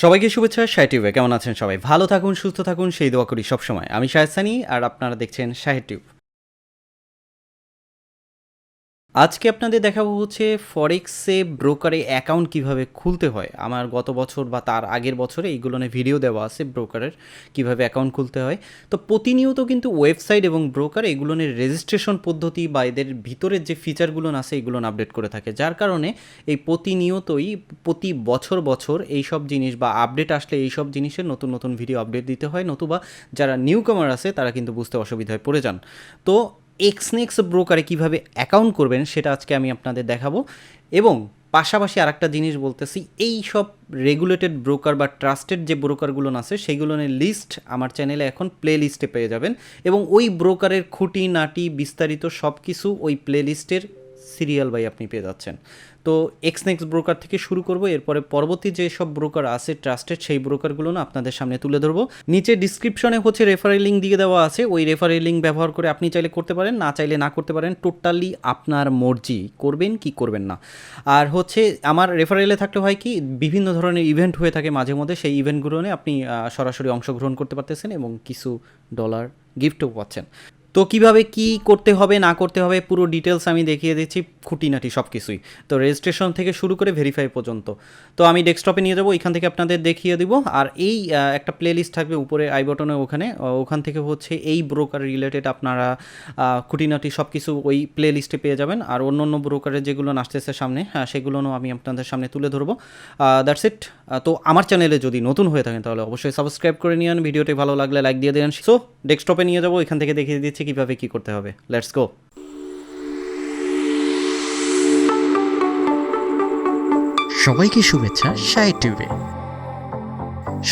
সবাইকে শুভেচ্ছা SahedTube কেমন আছেন সবাই ভালো থাকুন সুস্থ থাকুন সেই দোয়া করি সব সময় আমি শাহেদ সানি আর আপনারা দেখছেন SahedTube আজকে আপনাদের দেখাবো হচ্ছে ফরেক্সে ব্রোকারে অ্যাকাউন্ট কিভাবে খুলতে হয় আমার গত বছর বা তার আগের বছরে এইগুলো নিয়ে ভিডিও দেওয়া আছে ব্রোকারের কিভাবে অ্যাকাউন্ট খুলতে হয় তো প্রতিনিয়ত কিন্তু ওয়েবসাইট এবং ব্রোকার এগুলো নিয়ে রেজিস্ট্রেশন পদ্ধতি বা এদের ভিতরের যে ফিচারগুলো আছে এগুলো আপডেট করে থাকে যার কারণে এই প্রতিনিয়তই প্রতি বছর বছর এই সব জিনিস বা আপডেট আসলে এই সব জিনিসের নতুন নতুন ভিডিও আপডেট দিতে হয় নতুবা যারা নিউ কামার আছে তারা কিন্তু বুঝতে অসুবিধায় পড়ে যান তো এক্সনেক্স ব্রোকারে কীভাবে অ্যাকাউন্ট করবেন সেটা আজকে আমি আপনাদের দেখাবো এবং পাশাপাশি আরেকটা জিনিস বলতেছি এই সব রেগুলেটেড ব্রোকার বা ট্রাস্টেড যে ব্রোকারগুলো আছে সেইগুলোর লিস্ট আমার চ্যানেলে এখন প্লে লিস্টে পেয়ে যাবেন এবং ওই ব্রোকারের খুঁটি নাটি বিস্তারিত সব কিছু ওই প্লে লিস্টের সিরিয়াল বাই আপনি পেয়ে যাচ্ছেন তো এক্সনেক্স ব্রোকার থেকে শুরু করব এরপরে পরবর্তী যে সব ব্রোকার আছে ট্রাস্টেড সেই ব্রোকারগুলো না আপনাদের সামনে তুলে ধরবো নিচে ডিসক্রিপশনে হচ্ছে রেফারেল লিঙ্ক দিয়ে দেওয়া আছে ওই রেফারেল লিঙ্ক ব্যবহার করে আপনি চাইলে করতে পারেন না চাইলে না করতে পারেন টোটালি আপনার মর্জি করবেন কি করবেন না আর হচ্ছে আমার রেফারেলে থাকলে হয় কি বিভিন্ন ধরনের ইভেন্ট হয়ে থাকে মাঝে মধ্যে সেই ইভেন্টগুলো নিয়ে আপনি সরাসরি অংশগ্রহণ করতে পারতেছেন এবং কিছু ডলার গিফটও পাচ্ছেন তো কিভাবে কি করতে হবে না করতে হবে পুরো ডিটেলস আমি দেখিয়ে দিচ্ছি খুঁটিনাটি সব কিছুই তো রেজিস্ট্রেশন থেকে শুরু করে ভেরিফাই পর্যন্ত তো আমি ডেস্কটপে নিয়ে যাবো এখান থেকে আপনাদের দেখিয়ে দিব আর এই একটা প্লে লিস্ট থাকবে উপরে আই বটনে ওখান থেকে হচ্ছে এই ব্রোকার রিলেটেড আপনারা খুঁটিনাটি সব কিছু ওই প্লে লিস্টে পেয়ে যাবেন আর অন্য অন্য ব্রোকারের যেগুলো আসতেছে সামনে হ্যাঁ সেগুলোও আমি আপনাদের সামনে তুলে ধরবো দ্যাটস ইট তো আমার চ্যানেলে যদি নতুন হয়ে থাকেন তাহলে অবশ্যই সাবস্ক্রাইব করে নিন ভিডিওটি ভালো লাগলে লাইক দিয়ে দেন সো ডেস্কটপে নিয়ে যাবো এখান থেকে দেখিয়ে দিচ্ছি কিভাবে কি করতে হবে লেটস গো সবাইকে শুভেচ্ছা SahedTube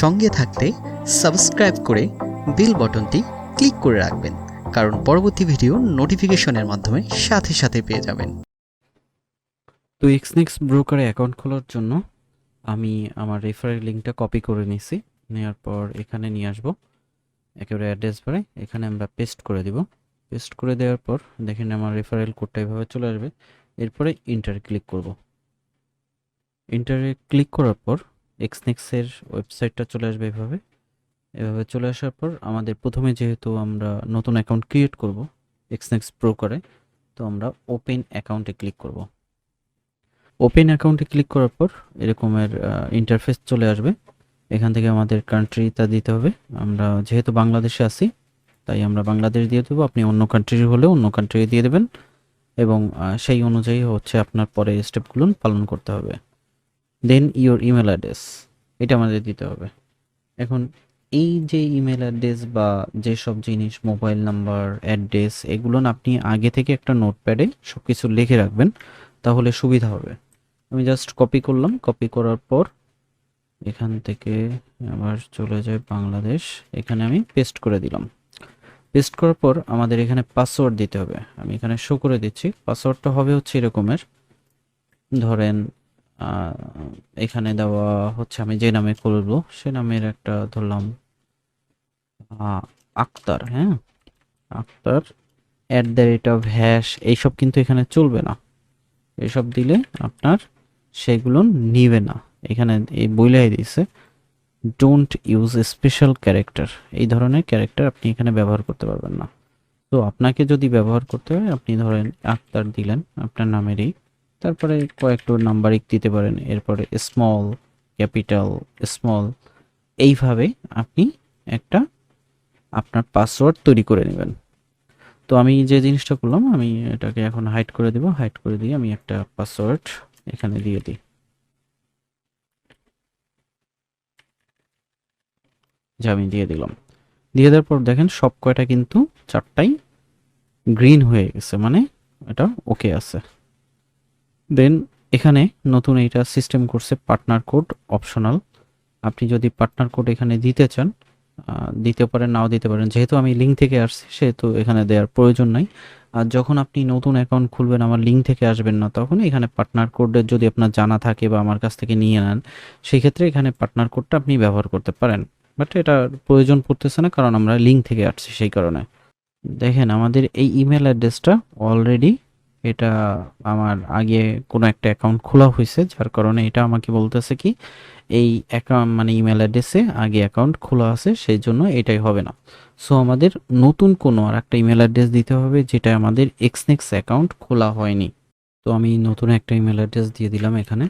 সঙ্গে থাকতে সাবস্ক্রাইব করে বেল বাটনটি ক্লিক করে রাখবেন কারণ পরবর্তী ভিডিও নোটিফিকেশনের মাধ্যমে সাথে সাথে পেয়ে যাবেন তো এক্সনেক্স ব্রোকারে অ্যাকাউন্ট খোলার জন্য আমি আমার রেফারেল লিঙ্কটা কপি করে নিয়েছি নেওয়ার পর এখানে নিয়ে আসবো একেবারে অ্যাড্রেস বারে এখানে আমরা পেস্ট করে দিব পেস্ট করে দেওয়ার পর দেখেন আমার রেফারেল কোডটা এভাবে চলে আসবে এরপরে ইন্টারে ক্লিক করব ইন্টারে ক্লিক করার পর এক্সনেক্সের ওয়েবসাইটটা চলে আসবে এভাবে চলে আসার পর আমাদের প্রথমে যেহেতু আমরা নতুন অ্যাকাউন্ট ক্রিয়েট করব এক্সনেক্স ব্রোকারে তো আমরা ওপেন অ্যাকাউন্টে ক্লিক করব ওপেন অ্যাকাউন্টে ক্লিক করার পর এরকমের ইন্টারফেস চলে আসবে এখান থেকে আমাদের কান্ট্রিটা দিতে হবে আমরা যেহেতু বাংলাদেশে আছি তাই আমরা বাংলাদেশ দিয়ে দেবো আপনি অন্য কান্ট্রির হলে অন্য কান্ট্রি দিয়ে দেবেন এবং সেই অনুযায়ী হচ্ছে আপনার পরে স্টেপগুলো পালন করতে হবে দেন ইওর ইমেল অ্যাড্রেস এটা আমাদের দিতে হবে এখন এই যে ইমেল অ্যাড্রেস বা যেসব জিনিস মোবাইল নাম্বার অ্যাড্রেস এগুলো আপনি আগে থেকে একটা নোটপ্যাডে সব কিছু লিখে রাখবেন তাহলে সুবিধা হবে আমি জাস্ট কপি করলাম কপি করার পর এখান থেকে আবার চলে যায় বাংলাদেশ এখানে আমি পেস্ট করে দিলাম পেস্ট করার পর আমাদের এখানে পাসওয়ার্ড দিতে হবে আমি এখানে শো করে দিচ্ছি পাসওয়ার্ডটা হবে হচ্ছে এরকমের ধরেন এখানে দেওয়া হচ্ছে আমি যে নামে করবো সে নামের একটা ধরলাম আক্তার হ্যাঁ আক্তার @হ্যাশ এইসব কিন্তু এখানে চলবে না এসব দিলে আপনার সেগুলো নিবে না এখানে এই বইলাই দিয়েছে ডোন্ট ইউজ স্পেশাল ক্যারেক্টার এই ধরনের ক্যারেক্টার আপনি এখানে ব্যবহার করতে পারবেন না তো আপনাকে যদি ব্যবহার করতে হয় আপনি ধরেন আক্তার দিলেন আপনার নামেরই তারপরে কয়েকটা নাম্বারিক দিতে পারেন এরপরে স্মল ক্যাপিটাল স্মল এইভাবে আপনি একটা আপনার পাসওয়ার্ড তৈরি করে নেবেন তো আমি যে জিনিসটা করলাম আমি এটাকে এখন হাইড করে দিব হাইড করে দিয়ে আমি একটা পাসওয়ার্ড এখানে দিয়ে দিই যা আমি দিয়ে দিলাম দিয়ে দেওয়ার পর দেখেন সব কয়টা কিন্তু চারটাই গ্রিন হয়ে গেছে মানে এটা ওকে আছে দেন এখানে নতুন এইটা সিস্টেম করছে পার্টনার কোড অপশনাল আপনি যদি পার্টনার কোড এখানে দিতে চান দিতে পারেন নাও দিতে পারেন যেহেতু আমি লিঙ্ক থেকে আসছি সেহেতু এখানে দেওয়ার প্রয়োজন নাই আর যখন আপনি নতুন অ্যাকাউন্ট খুলবেন আমার লিঙ্ক থেকে আসবেন না তখন এখানে পার্টনার কোডের যদি আপনার জানা থাকে বা আমার কাছ থেকে নিয়ে নেন সেই ক্ষেত্রে এখানে পার্টনার কোডটা আপনি ব্যবহার করতে পারেন বাট এটা প্রয়োজন পড়তেছে না কারণ আমরা লিঙ্ক থেকে আসছি সেই কারণে দেখেন আমাদের এই ইমেল অ্যাড্রেসটা অলরেডি এটা আমার আগে কোনো একটা অ্যাকাউন্ট খোলা হয়েছে যার কারণে এটা আমাকে বলতেছে কি এই অ্যাকাউন্ট মানে ইমেল অ্যাড্রেসে আগে অ্যাকাউন্ট খোলা আছে, সেই জন্য এটাই হবে না। সো আমাদের নতুন কোনো আর একটা ইমেল অ্যাড্রেস দিতে হবে যেটা আমাদের এক্সনেক্স অ্যাকাউন্ট খোলা হয়নি। তো আমি নতুন একটা ইমেল অ্যাড্রেস দিয়ে দিলাম এখানে,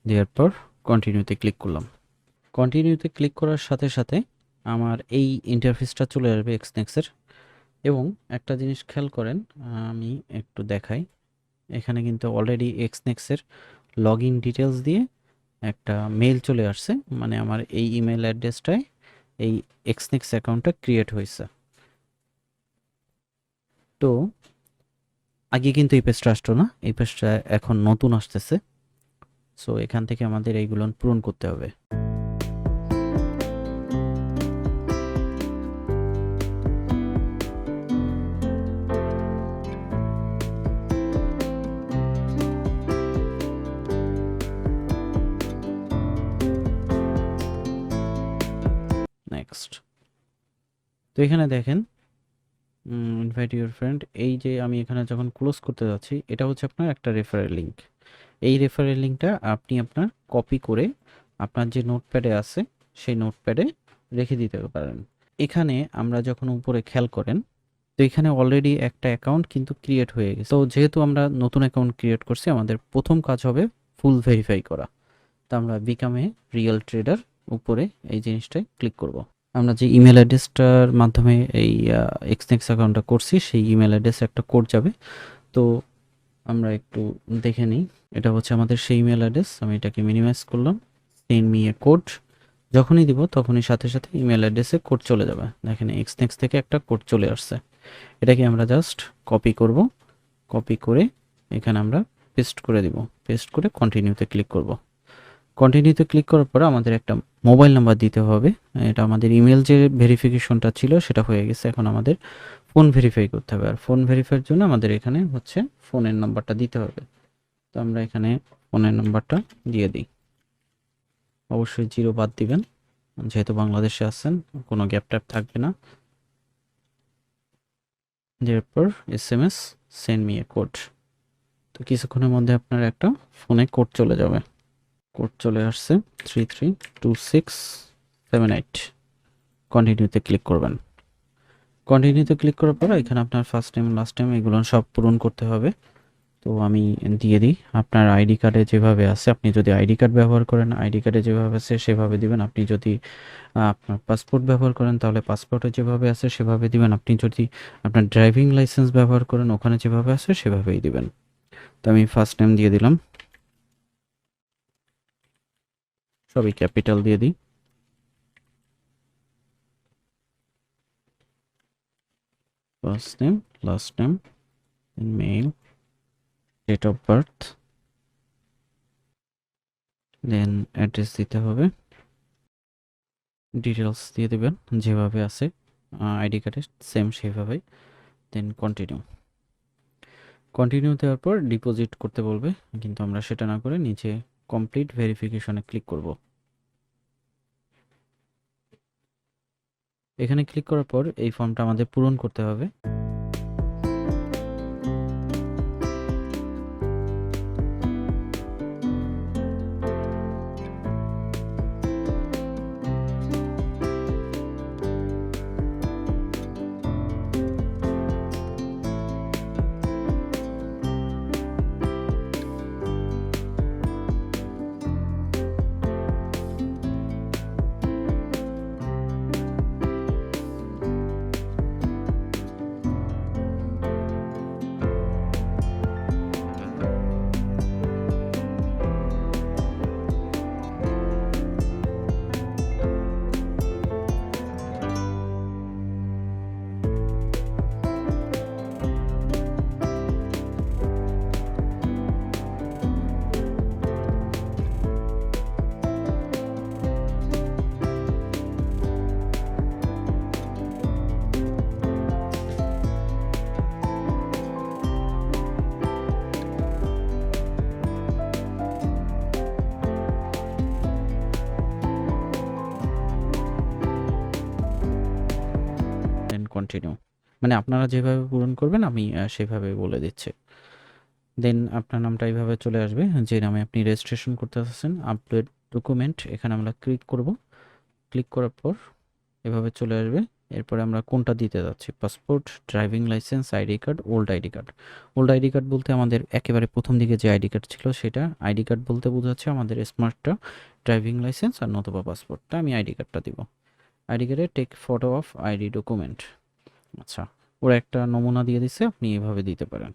দেওয়ার পর কন্টিনিউতে ক্লিক করলাম। কন্টিনিউতে ক্লিক করার সাথে সাথে আমার এই ইন্টারফেসটা চলে আসবে এক্সনেক্সের। এবং একটা জিনিস খেয়াল করেন, আমি একটু দেখাই, এখানে কিন্তু অলরেডি এক্সনেক্সের লগ ইন ডিটেলস দিয়ে একটা মেল চলে আসছে, মানে আমার এই ইমেল অ্যাড্রেসটায় এই এক্সনেক্স অ্যাকাউন্টটা ক্রিয়েট হয়েছে। তো আগে কিন্তু এই পেজটা আসতো না, এই পেজটা এখন নতুন আসতেছে। সো এখান থেকে আমাদের এইগুলো পূরণ করতে হবে। নেক্সট। তো এখানে দেখেন ইনভাইট ইউর ফ্রেন্ড, এই যে আমি এখানে যখন ক্লোজ করতে যাচ্ছি, এটা হচ্ছে আপনার একটা রেফারেল লিঙ্ক। এই রেফারেল লিঙ্কটা আপনি আপনার কপি করে আপনার যে নোটপ্যাডে আছে সেই নোটপ্যাডে রেখে দিতে পারেন। এখানে আমরা যখন উপরে খেয়াল করেন, তো এখানে অলরেডি একটা অ্যাকাউন্ট কিন্তু ক্রিয়েট হয়ে গেছে। তো যেহেতু আমরা নতুন অ্যাকাউন্ট ক্রিয়েট করছি, আমাদের প্রথম কাজ হবে ফুল ভেরিফাই করা। তো আমরা বিকাম এ রিয়েল ট্রেডার উপরে এই জিনিসটায় ক্লিক করব। আমরা যে ইমেল অ্যাড্রেসটার মাধ্যমে এই এক্সনেক্স অ্যাকাউন্টটা করছি, সেই ইমেল অ্যাড্রেসে একটা কোড যাবে। তো আমরা একটু দেখে নিই, এটা হচ্ছে আমাদের সেই ইমেল অ্যাড্রেস। আমি এটাকে মিনিমাইজ করলাম, সেন্ড মি এ কোড। যখনই দিব তখনই সাথে সাথে ইমেল অ্যাড্রেসে কোড চলে যাবে। দেখেন এক্সনেক্স থেকে একটা কোড চলে আসছে। এটাকে আমরা জাস্ট কপি করব, কপি করে এখানে আমরা পেস্ট করে দিব। পেস্ট করে কন্টিনিউতে ক্লিক করব। কন্টিনিউতে ক্লিক করার পর আমাদের একটা মোবাইল নাম্বার দিতে হবে। এটা আমাদের ইমেল যে ভেরিফিকেশনটা ছিল সেটা হয়ে গেছে, এখন আমাদের ফোন ভেরিফাই করতে হবে। আর ফোন ভেরিফাইয়ের জন্য আমাদের এখানে হচ্ছে ফোনের নাম্বারটা দিতে হবে। তো আমরা এখানে ফোনের নাম্বারটা দিয়ে দিই। অবশ্যই 0 বাদ দিবেন, যেহেতু বাংলাদেশে আছেন কোনো গ্যাপ ট্যাপ থাকবে না। এরপর SMS send me a code. তো কিছুক্ষণের মধ্যে আপনার একটা ফোনে কোড চলে যাবে। কোড চলে আসছে 332678। কন্টিনিউতে ক্লিক করবেন। কন্টিনিউতে ক্লিক করার পর এখানে আপনার ফার্স্ট টাইম লাস্ট টাইম এগুলো সব পূরণ করতে হবে। তো আমি দিয়ে দিই, আপনার আইডি কার্ডে যেভাবে আছে, আপনি যদি আইডি কার্ড ব্যবহার করেন আইডি কার্ডে যেভাবে আছে সেভাবে দিবেন। আপনি যদি আপনার পাসপোর্ট ব্যবহার করেন তাহলে পাসপোর্টে যেভাবে আছে সেভাবে দিবেন। আপনি যদি আপনার ড্রাইভিং লাইসেন্স ব্যবহার করেন ওখানে যেভাবে আছে সেভাবেই দিবেন। তো আমি ফার্স্ট টাইম দিয়ে দিলাম, সবই ক্যাপিটাল দিয়ে দিই। First name, last name, male, date of birth, then address দিতে হবে, ডিটেলস দিয়ে দেবেন যেভাবে আছে আইডি কার্ডে সেম সেভাবেই। দেন কন্টিনিউ। কন্টিনিউ দেওয়ার পর ডিপোজিট করতে বলবে, কিন্তু আমরা সেটা না করে নিচে কমপ্লিট ভেরিফিকেশনে ক্লিক করব। এখানে ক্লিক করার পর এই ফর্মটা আমাদের পূরণ করতে হবে। দেন কন্টিনিউ, মানে আপনারা যেভাবে পূরণ করবেন আমি সেভাবে বলে দিচ্ছি। দেন আপনার নামটা এইভাবে চলে আসবে যে নামে আপনি রেজিস্ট্রেশন করতে আসছেন। আপডেট ডকুমেন্ট, এখানে আমরা ক্লিক করব। ক্লিক করার পর এভাবে চলে আসবে। এরপরে আমরা কোনটা দিতে যাচ্ছি, passport, driving licence, ID card, old ID card. Old ID card বলতে আমাদের একেবারে প্রথম দিকে যে আইডি কার্ড ছিল সেটা। আইডি কার্ড বলতে বোঝাচ্ছে আমাদের স্মার্টটা, ড্রাইভিং লাইসেন্স আর নতুবা পাসপোর্টটা। আমি আইডি কার্ডটা দিব। আইডি কার্ডে take photo of ID document. আচ্ছা, ওরা একটা নমুনা দিয়ে দিচ্ছে, আপনি এভাবে দিতে পারেন।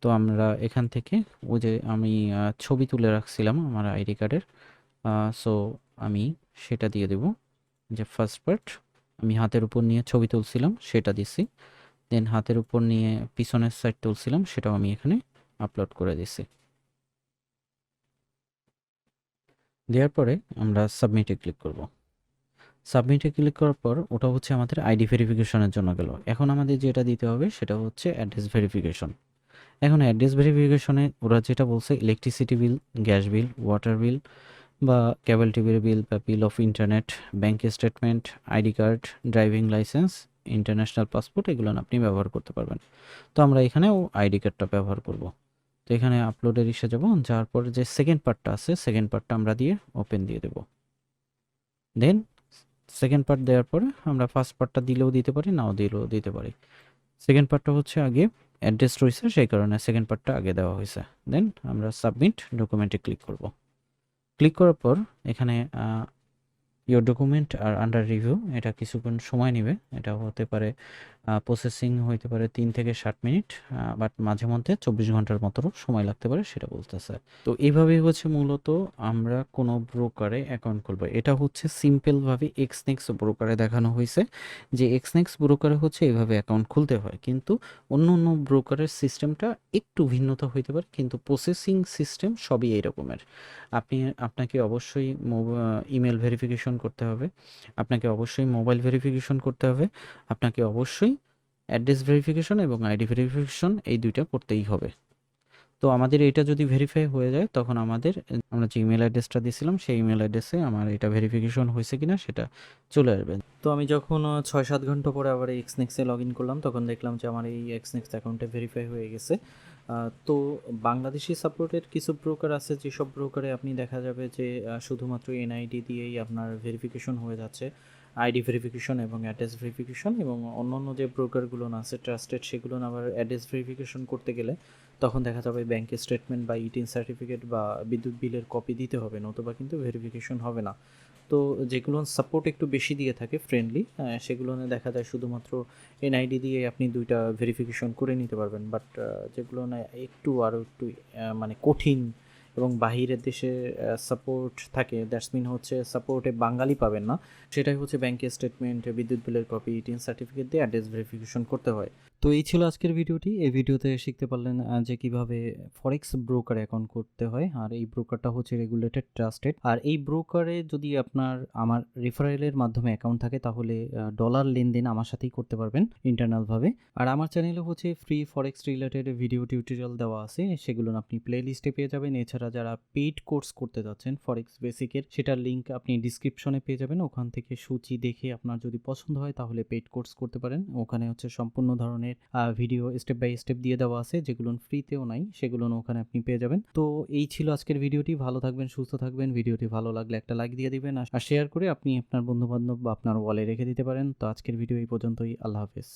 তো আমরা এখান থেকে ওই যে আমি ছবি তুলে রাখছিলাম আমার আইডি কার্ডের, সো আমি সেটা দিয়ে দেব। যে ফার্স্ট পার্ট আমি হাতের উপর নিয়ে ছবি তুলছিলাম সেটা দিছি। দেন হাতের উপর নিয়ে পিছনের সাইড তুলছিলাম, সেটাও আমি এখানে আপলোড করে দিছি। দেওয়ার পরে আমরা সাবমিটে ক্লিক করব। সাবমিটে ক্লিক করার পর ওটা হচ্ছে আমাদের আইডি ভেরিফিকেশনের জন্য গেল। এখন আমাদের যেটা দিতে হবে সেটা হচ্ছে অ্যাড্রেস ভেরিফিকেশন। এখন অ্যাড্রেস ভেরিফিকেশনে ওরা যেটা বলছে, electricity bill, gas bill, water বিল বা কেবল টিভির বিল বা বিল of internet, bank statement, ID card, driving licence, international passport, এগুলো আপনি ব্যবহার করতে পারবেন। তো আমরা এখানেও আইডি কার্ডটা ব্যবহার করব। তো এখানে আপলোডের ইসে যাব, যাওয়ার পরে যে সেকেন্ড পার্টটা আছে সেকেন্ড পার্টটা আমরা দিয়ে ওপেন দিয়ে দেব। দেন সেকেন্ড পার্ট দেওয়ার পরে আমরা ফার্স্ট পার্টটা দিলেও দিতে পারি, নাও দিলেও দিতে পারি। সেকেন্ড পার্টটা হচ্ছে আগে অ্যাড্রেস রয়েছে, সেই কারণে সেকেন্ড পার্টটা আগে দেওয়া হয়েছে। দেন আমরা সাবমিট ডকুমেন্টে ক্লিক করব। ক্লিক করার পর এখানে your document are under review, এটা কিছুক্ষণ সময় নেবে। এটা হতে পারে প্রসেসিং হইতে পারে 3 থেকে 60 মিনিট, বাট মাঝে মধ্যে 24 ঘন্টার মতো সময় লাগতে পারে, সেটা বলতেছে। তো এইভাবেই হচ্ছে মূলত আমরা কোনো ব্রোকারে অ্যাকাউন্ট খুলবো। এটা হচ্ছে সিম্পলভাবে এক্সনেক্স ব্রোকারে দেখানো হয়েছে যে এক্সনেক্স ব্রোকারে হচ্ছে এভাবে অ্যাকাউন্ট খুলতে হয়, কিন্তু অন্য অন্য ব্রোকারের সিস্টেমটা একটু ভিন্নতা হইতে পারে, কিন্তু প্রসেসিং সিস্টেম সবই এই রকমের। আপনাকে অবশ্যই ইমেল ভেরিফিকেশন করতে হবে, আপনাকে অবশ্যই মোবাইল ভেরিফিকেশন করতে হবে, আপনাকে অবশ্যই অ্যাড্রেস ভেরিফিকেশন এবং আইডি ভেরিফিকেশন, এই দুইটা করতেই হবে। তো আমাদের এটা যদি ভেরিফাই হয়ে যায় তখন আমরা যে ইমেল অ্যাড্রেসটা দিয়েছিলাম সেই ইমেল অ্যাড্রেসে আমার এটা ভেরিফিকেশন হয়েছে কিনা সেটা চলে আসবে। তো আমি যখন 6-7 ঘন্টা পরে আবার এই এক্সনেক্সে লগ ইন করলাম, তখন দেখলাম যে আমার এই এক্সনেক্স অ্যাকাউন্টে ভেরিফাই হয়ে গেছে। তো বাংলাদেশি সাপোর্টের কিছু ব্রোকার আছে, যেসব ব্রোকারে আপনি দেখা যাবে যে শুধুমাত্র এনআইডি দিয়েই আপনার ভেরিফিকেশন হয়ে যাচ্ছে, আইডি ভেরিফিকেশন এবং অ্যাড্রেস ভেরিফিকেশন। এবং অন্য যে ব্রোকারগুলো আছে ট্রাস্টেড, সেগুলো আবার অ্যাড্রেস ভেরিফিকেশন করতে গেলে তখন দেখা যাবে ব্যাংক স্টেটমেন্ট বা ইটিন সার্টিফিকেট বা বিদ্যুৎ বিলের কপি দিতে হবে, নতুবা কিন্তু ভেরিফিকেশন হবে না। তো যেগুলো সাপোর্ট একটু বেশি দিয়ে থাকে ফ্রেন্ডলি, সেগুলো দেখা যায় শুধুমাত্র এনআইডি দিয়ে আপনি দুইটা ভেরিফিকেশন করে নিতে পারবেন। বাট যেগুলো না একটু আরও একটু মানে কঠিন এবং বাহিরের দেশে সাপোর্ট থাকে, দ্যাটস মিন হচ্ছে সাপোর্টে বাঙালি পাবেন না, সেটাই হচ্ছে ব্যাংকের স্টেটমেন্ট, বিদ্যুৎ বিলের কপি, টিন সার্টিফিকেট দিয়ে অ্যাড্রেস ভেরিফিকেশন করতে হয়। তো এই ছিল আজকের ভিডিওটি। এই ভিডিওতে শিখতে পারলেন যে কিভাবে ফরেক্স ব্রোকার অ্যাকাউন্ট করতে হয়, আর এই ব্রোকারটা হচ্ছে রেগুলেটেড, ট্রাস্টেড। আর এই ব্রোকারে যদি আমার রেফারেলের মাধ্যমে অ্যাকাউন্ট থাকে তাহলে ডলার লেনদেন আমার সাথেই করতে পারবেন ইন্টারনালভাবে। আর আমার চ্যানেলে হচ্ছে ফ্রি ফরেক্স রিলেটেড ভিডিও টিউটোরিয়াল দেওয়া আছে, সেগুলো আপনি প্লে লিস্টে পেয়ে যাবেন। এছাড়া যারা পেইড কোর্স করতে যাচ্ছেন ফরেক্স বেসিকের, সেটার লিঙ্ক আপনি ডিসক্রিপশনে পেয়ে যাবেন। ওখান থেকে সূচি দেখে আপনার যদি পছন্দ হয় তাহলে পেইড কোর্স করতে পারেন। ওখানে হচ্ছে সম্পূর্ণ ধরনের ভিডিও স্টেপ বাই স্টেপ দিয়ে দেওয়া আছে, যেগুলো ফ্রিতেও নাই, সেগুলো ওখানে আপনি পেয়ে যাবেন। তো এই ছিল আজকের ভিডিওটি। ভালো থাকবেন, সুস্থ থাকবেন। ভিডিওটি ভালো লাগলে একটা লাইক দিয়ে দিবেন, আর শেয়ার করে আপনি আপনার বন্ধু বান্ধব বা আপনার ওয়ালে রেখে দিতে পারেন। তো আজকের ভিডিও এই পর্যন্তই। আল্লাহ হাফেজ।